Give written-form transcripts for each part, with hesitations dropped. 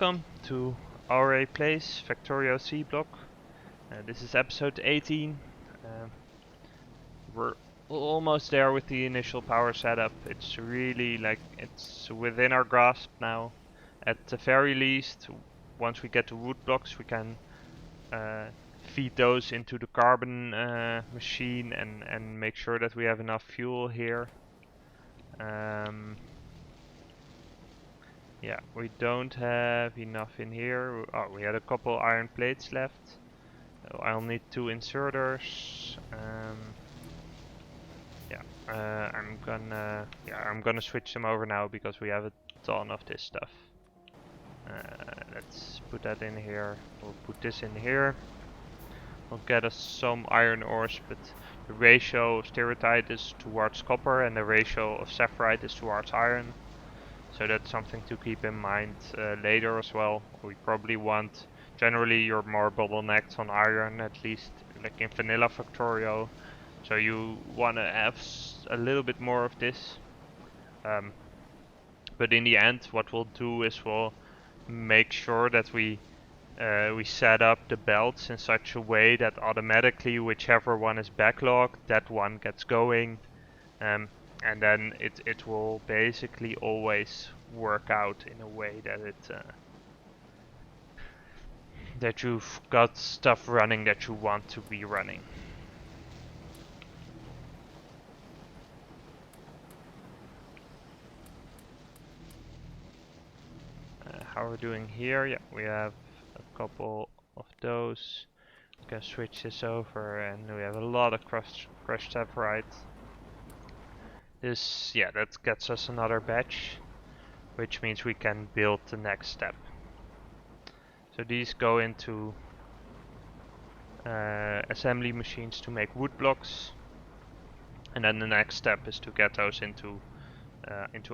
Welcome to Aurei Place, Factorio Seablock. This is episode 18. We're almost there with the initial power setup. It's really it's within our grasp now. At the very least, once we get to wood blocks, we can feed those into the carbon machine and make sure that we have enough fuel here. Yeah, we don't have enough in here. Oh, we had a couple iron plates left. I'll need 2 inserters. I'm gonna switch them over now because we have a ton of this stuff. Let's put that in here. We'll put this in here. We'll get us some iron ores, but the ratio of stereotype is towards copper and the ratio of sapphirite is towards iron. So that's something to keep in mind later as well. We probably want, generally you're more bottlenecked on iron, at least like in vanilla Factorio. So you want to have a little bit more of this. But in the end what we'll do is we'll make sure that we set up the belts in such a way that automatically whichever one is backlogged, that one gets going. And then it will basically always work out in a way that that you've got stuff running that you want to be running. How we're doing here? Yeah, we have a couple of those. We can switch this over, and we have a lot of crushed sapphirite. That gets us another batch, which means we can build the next step. So these go into assembly machines to make wood blocks, and then the next step is to get those into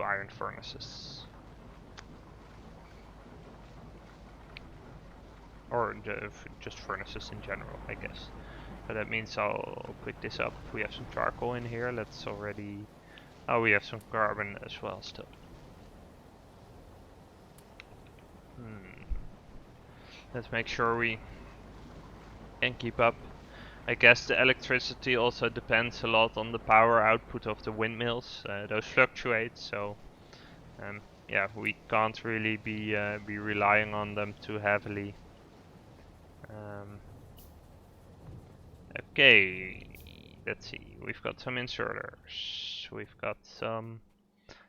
iron furnaces, or just furnaces in general, I guess. So that means I'll pick this up. We have some charcoal in here. Let's already. Oh, we have some carbon as well still. Let's make sure we can keep up. I guess the electricity also depends a lot on the power output of the windmills. Those fluctuate, so yeah, we can't really be relying on them too heavily. Okay, let's see. We've got some inserters. We've got some.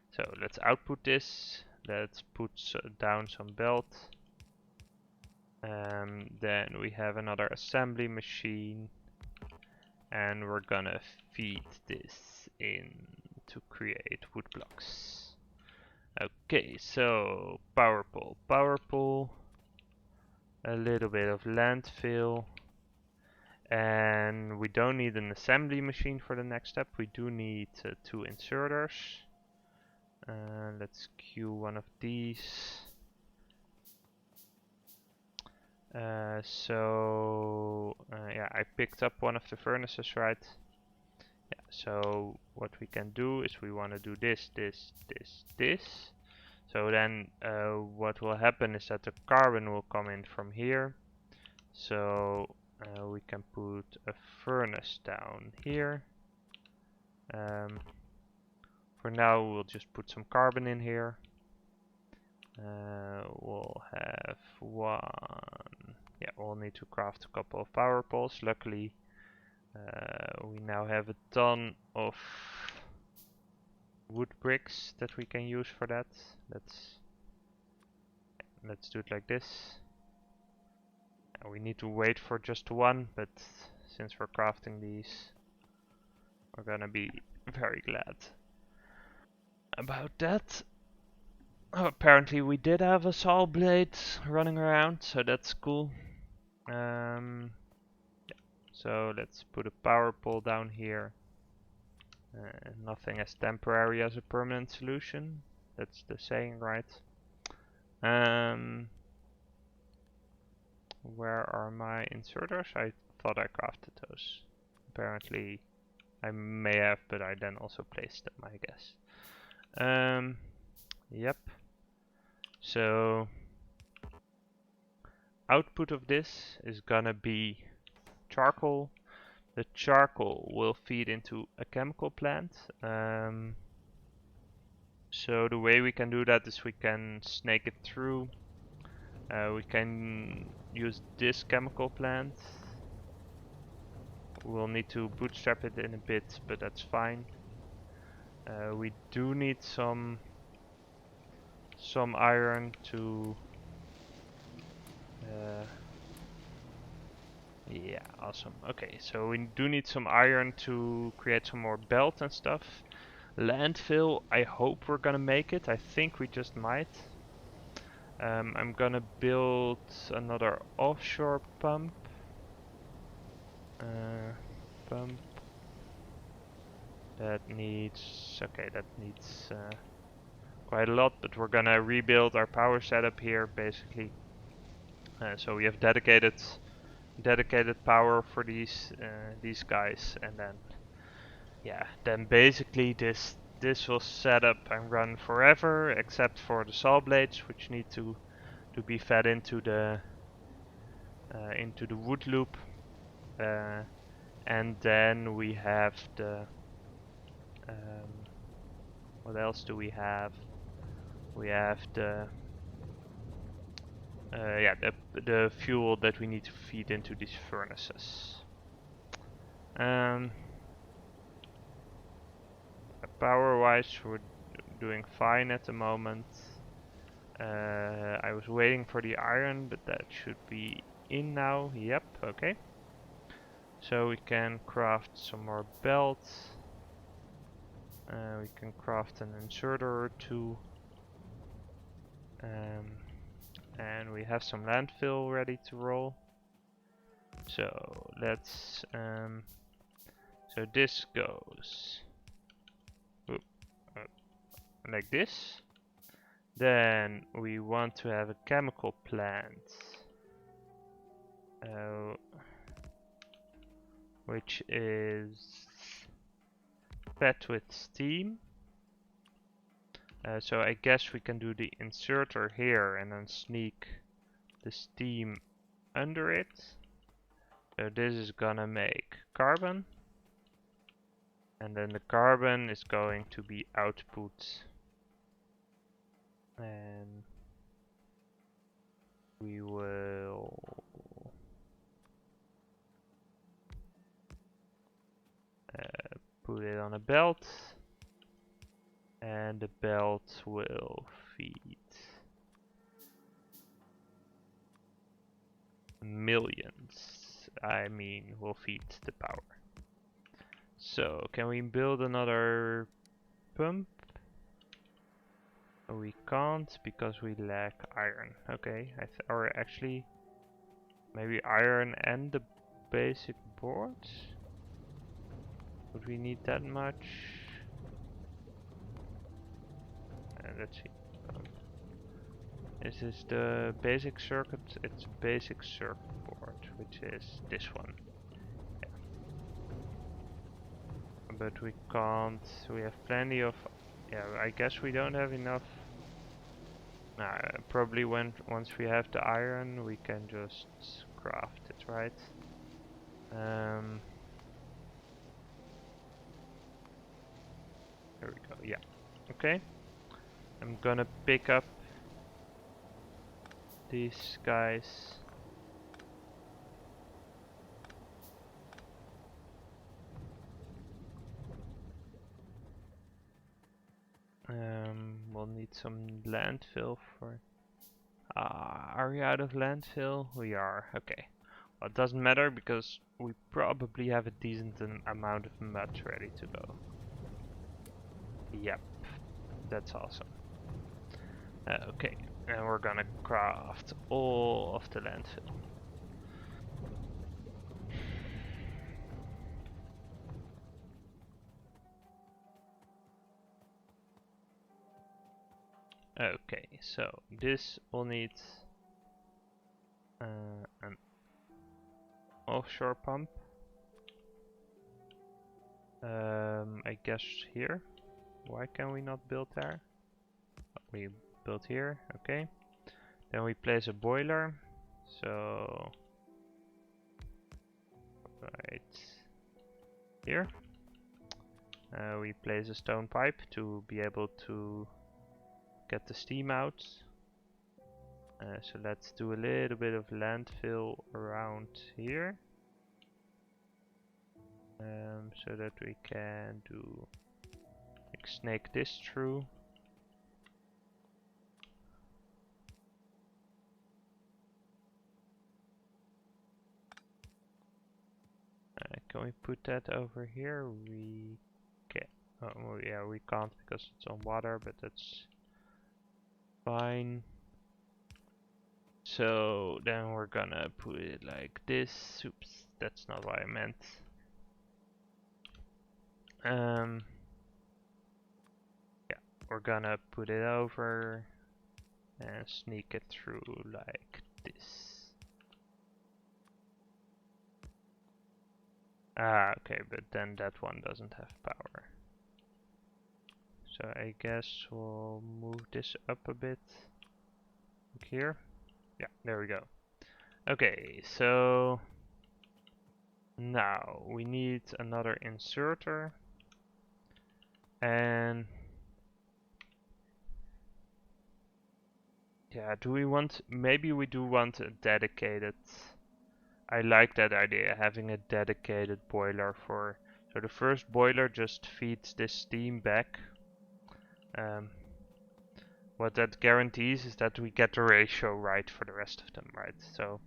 So let's output this. Let's put down some belt. Then we have another assembly machine, and we're gonna feed this in to create wood blocks. Okay, so power pole, a little bit of landfill, and we don't need an assembly machine for the next step. We do need 2 inserters. Let's queue one of these. Yeah, I picked up one of the furnaces, right? Yeah, so what we can do is we want to do this. So then what will happen is that the carbon will come in from here. So we can put a furnace down here. For now we'll just put some carbon in here. We'll have one. Yeah, we'll need to craft a couple of power poles. Luckily, we now have a ton of wood bricks that we can use for that. Let's do it like this. We need to wait for just one, but since we're crafting these, we're gonna be very glad about that. Oh, apparently we did have a saw blade running around, so that's cool. Yeah. So let's put a power pole down here. Nothing as temporary as a permanent solution. That's the saying, right? Where are my inserters? I thought I crafted those. Apparently I may have, but I then also placed them, I guess. Yep. So output of this is gonna be charcoal. The charcoal will feed into a chemical plant. So the way we can do that is we can snake it through. We can use this chemical plant. We'll need to bootstrap it in a bit, but that's fine. We do need some iron to yeah, awesome. Okay, so we do need some iron to create some more belt and stuff. Landfill, I hope we're gonna make it. I think we just might. I'm gonna build another offshore pump. Pump. That needs, okay, that needs quite a lot, but we're gonna rebuild our power setup here, basically. So we have dedicated power for these guys, and then yeah, then basically this will set up and run forever, except for the saw blades, which need to be fed into the wood loop, and then we have the what else do we have? We have the yeah, the fuel that we need to feed into these furnaces. Power-wise, we're doing fine at the moment. I was waiting for the iron, but that should be in now. Yep, okay. So we can craft some more belts. We can craft an inserter or two. And we have some landfill ready to roll. So let's so this goes like this. Then we want to have a chemical plant, which is fed with steam. So I guess we can do the inserter here and then sneak the steam under it. So this is gonna make carbon. And then the carbon is going to be output. And we will put it on a belt. And the belt will feed millions. I mean, will feed the power. So, can we build another pump? We can't because we lack iron. Okay, or actually, maybe iron and the basic boards? Would we need that much? Let's see. Is this the basic circuit? It's basic circuit board, which is this one. Yeah. But we can't. We have plenty of. Yeah, I guess we don't have enough. Probably once we have the iron, we can just craft it, right? There we go. Yeah. Okay. I'm gonna pick up these guys. We'll need some landfill for. Are we out of landfill? We are. Okay. Well, it doesn't matter because we probably have a decent amount of mud ready to go. Yep. That's awesome. Okay. And we're gonna craft all of the landfill. Okay, so this will need an offshore pump. I guess here. Why can we not build there? We build here, okay. Then we place a boiler. So right here we place a stone pipe to be able to get the steam out. So let's do a little bit of landfill around here, so that we can do like snake this through. Can we put that over here? We can. Oh well, yeah, we can't because it's on water, but that's fine. So then we're gonna put it like this. Oops, that's not what I meant. Yeah, we're gonna put it over and sneak it through like this. Ah, okay, but then that one doesn't have power. So I guess we'll move this up a bit. Like here. Yeah, there we go. Okay, so now we need another inserter. And yeah, do we want, maybe we do want a dedicated, I like that idea, having a dedicated boiler for, so the first boiler just feeds this steam back. What that guarantees is that we get the ratio right for the rest of them, right? So,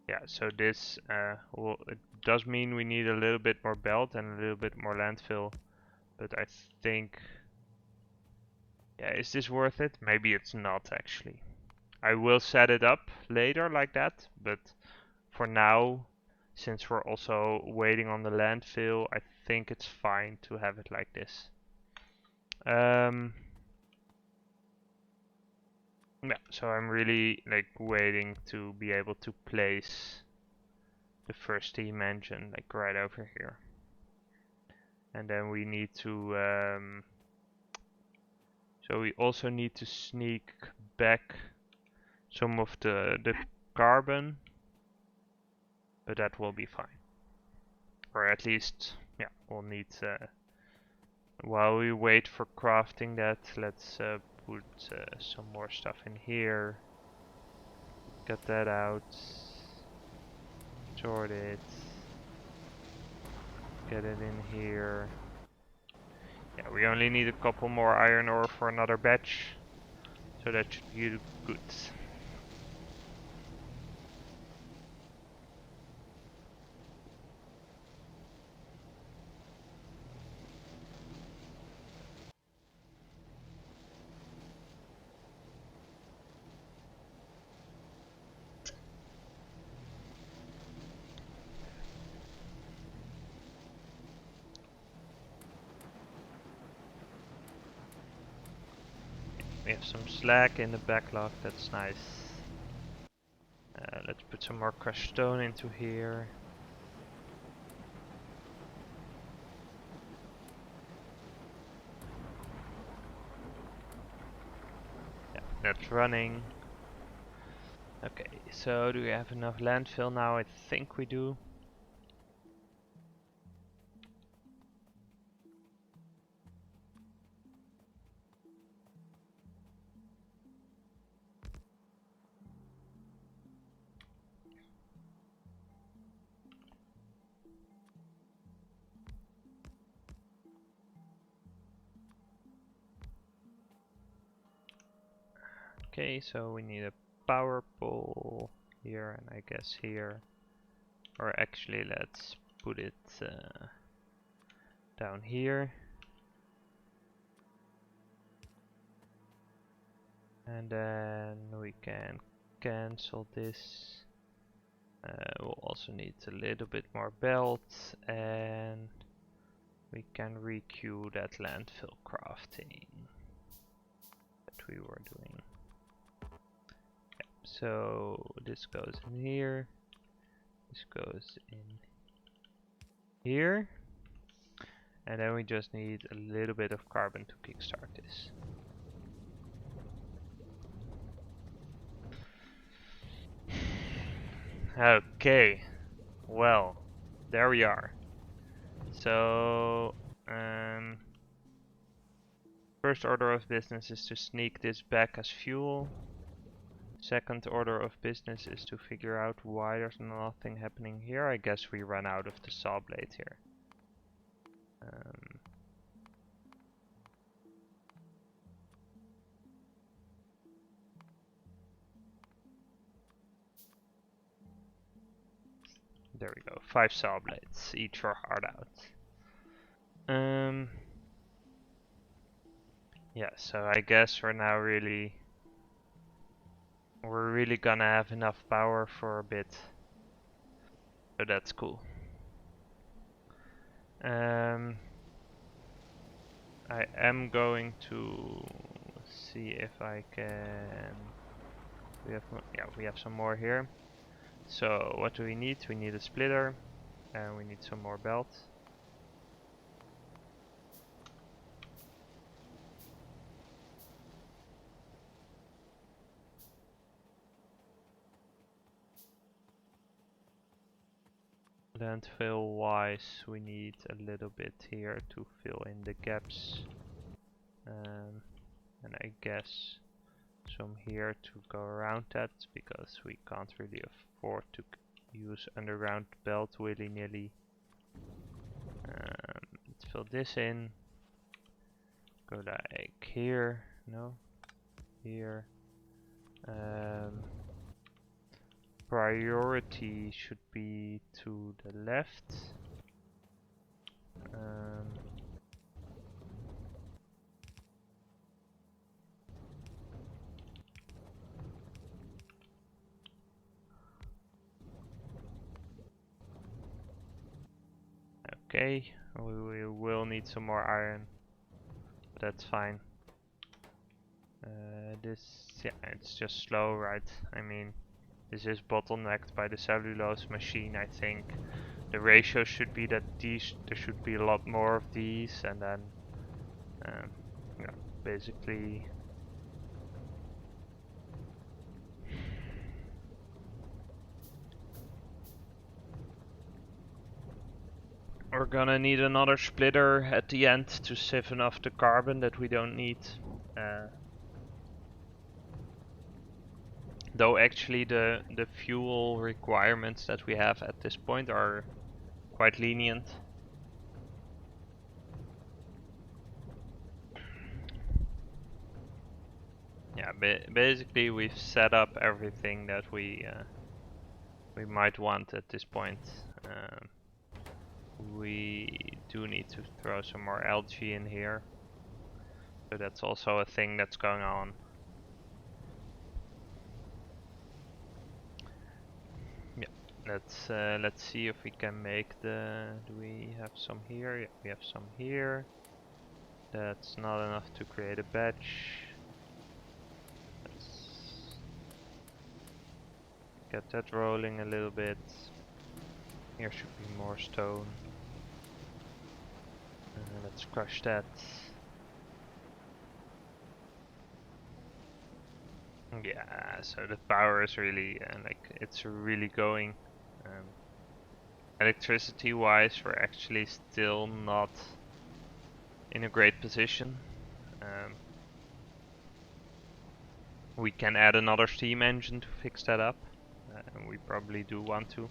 yeah, so this, well, it does mean we need a little bit more belt and a little bit more landfill, but I think, yeah, is this worth it? Maybe it's not actually. I will set it up later like that, but for now, since we're also waiting on the landfill, I think it's fine to have it like this. Yeah, so I'm really like waiting to be able to place the first steam engine like right over here. And then we need to, so we also need to sneak back some of the carbon, but that will be fine. Or at least, yeah, we'll need, while we wait for crafting that, let's put some more stuff in here. Get that out. Sort it. Get it in here. Yeah, we only need a couple more iron ore for another batch. So that should be good. We have some slack in the backlog, that's nice. Let's put some more crushed stone into here. Yeah, that's running. Okay, so do we have enough landfill now? I think we do. Okay, so we need a power pole here and I guess here. Or actually let's put it down here. And then we can cancel this. We'll also need a little bit more belt and we can requeue that landfill crafting that we were doing. Yep, so this goes in here, this goes in here, and then we just need a little bit of carbon to kickstart this. Okay, well, there we are. So, first order of business is to sneak this back as fuel. Second order of business is to figure out why there's nothing happening here. I guess we ran out of the saw blade here. There we go, 5 saw blades, each for hard out. Yeah, so I guess we're really gonna have enough power for a bit. So that's cool. I am going to see if I can. We have some more here. So what do we need? We need a splitter, and we need some more belt. Landfill wise, we need a little bit here to fill in the gaps, and I guess some here to go around that, because we can't really afford to use underground belt willy-nilly. Let's fill this in. Go like here, no, here. Priority should be to the left. Okay, we will need some more iron, but that's fine. Yeah, it's just slow, right? I mean, this is bottlenecked by the cellulose machine, I think. The ratio should be that there should be a lot more of these, and then, yeah, basically. We're gonna need another splitter at the end to siphon off the carbon that we don't need. Though actually the fuel requirements that we have at this point are quite lenient. Yeah, basically we've set up everything that we might want at this point. We do need to throw some more algae in here, so that's also a thing that's going on. Yeah, let's see if we can make the. Do we have some here? Yeah, we have some here. That's not enough to create a batch. Get that rolling a little bit. Here should be more stone. Let's crush that. Yeah, so the power is really it's really going. Electricity wise, we're actually still not in a great position. We can add another steam engine to fix that up. We probably do want to.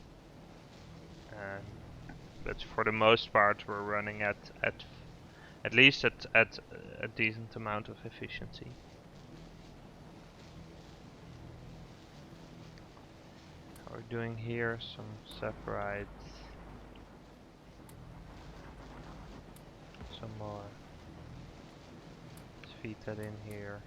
But for the most part, we're running at least at a decent amount of efficiency. We're doing here some separate, some more. Let's feed that in here.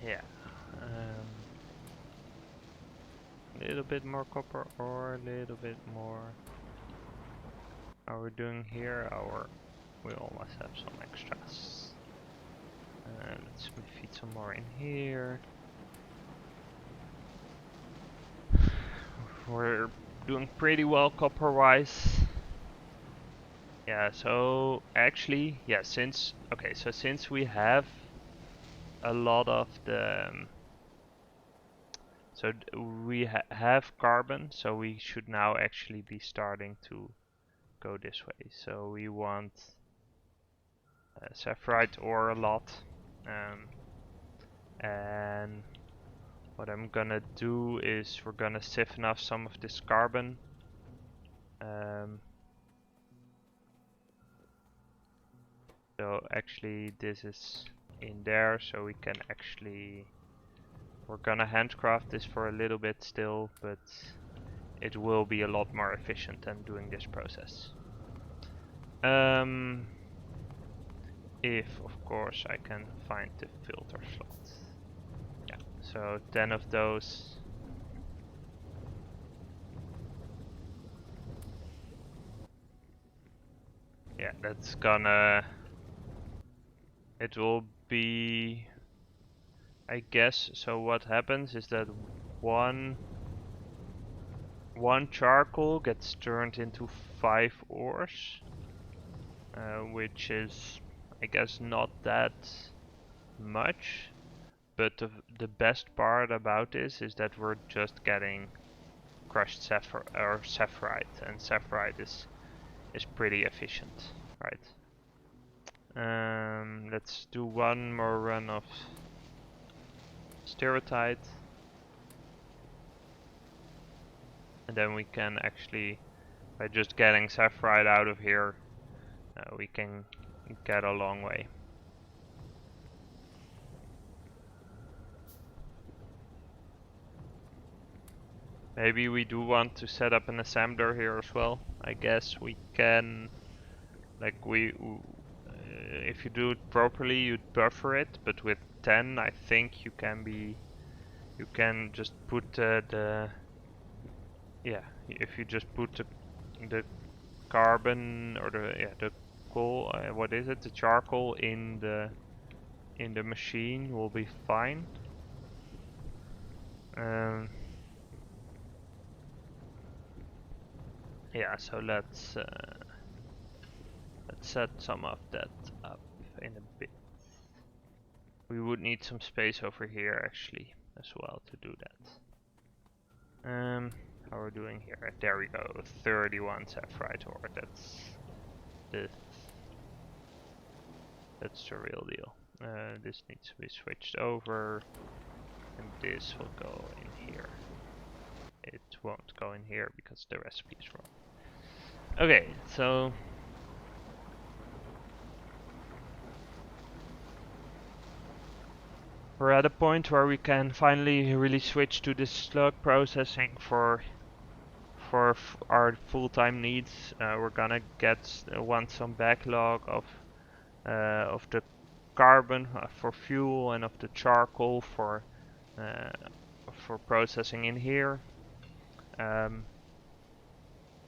Yeah. A little bit more copper or a little bit more. How we're doing here, our We almost have some extras. Let's feed some more in here. We're doing pretty well copper-wise. Yeah, so actually, yeah, since we have a lot of the we have carbon, so we should now actually be starting to go this way. So we want sapphirite ore a lot, and what I'm gonna do is we're gonna siphon off some of this carbon. So actually this is in there, so we can actually, we're gonna handcraft this for a little bit still, but it will be a lot more efficient than doing this process. If of course I can find the filter slots. Yeah, so 10 of those. Yeah, that's gonna, it will be, I guess, so what happens is that one charcoal gets turned into 5 ores, which is, I guess, not that much, but the best part about this is that we're just getting crushed sapphirite, and sapphirite is pretty efficient, right? Let's do one more run of stereotype, and then we can actually, by just getting sapphirite out of here, we can get a long way. Maybe we do want to set up an assembler here as well. I guess we can, like if you do it properly, you'd buffer it, but with 10, I think you can just put if you just put the carbon or the coal, what is it, the charcoal in the machine will be fine. Yeah, so let's set some of that up in a bit. We would need some space over here actually as well to do that. How are we doing here? There we go, 31 sapphirite ore. That's the real deal. This needs to be switched over, and this will go in here. It won't go in here because the recipe is wrong. Okay, so we're at a point where we can finally really switch to this slug processing for our full-time needs. We're gonna want some backlog of the carbon for fuel and of the charcoal for processing in here.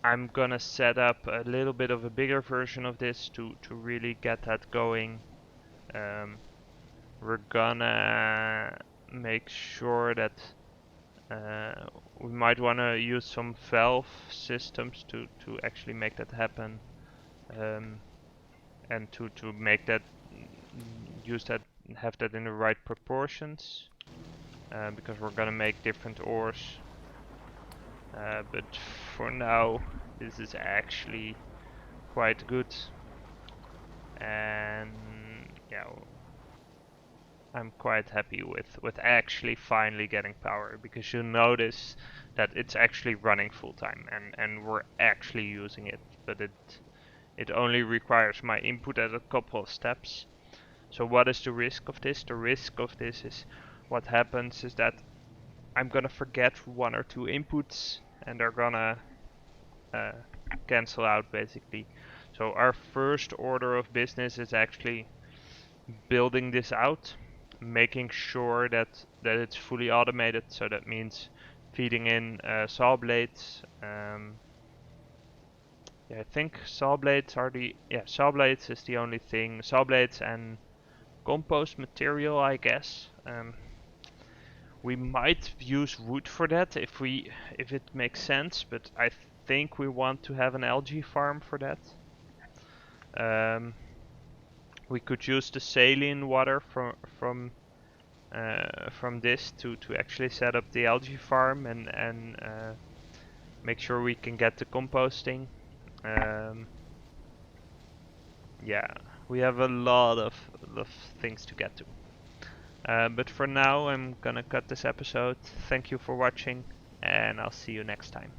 I'm gonna set up a little bit of a bigger version of this to really get that going. We're gonna make sure that we might want to use some valve systems to actually make that happen, and to make that, have that in the right proportions, because we're gonna make different ores. But for now, this is actually quite good, and yeah, I'm quite happy with actually finally getting power, because you'll notice that it's actually running full time, and we're actually using it, but it only requires my input at a couple of steps. So what is the risk of this? The risk of this is, what happens is that I'm gonna forget 1 or 2 inputs, and they're gonna cancel out basically. So our first order of business is actually building this out, making sure that it's fully automated. So that means feeding in saw blades, Yeah, I think saw blades are saw blades is the only thing. Saw blades and compost material, I guess. We might use wood for that if it makes sense, but I think we want to have an algae farm for that. We could use the saline water from this to actually set up the algae farm and make sure we can get the composting. Yeah, we have a lot of things to get to. But for now, I'm gonna cut this episode. Thank you for watching, and I'll see you next time.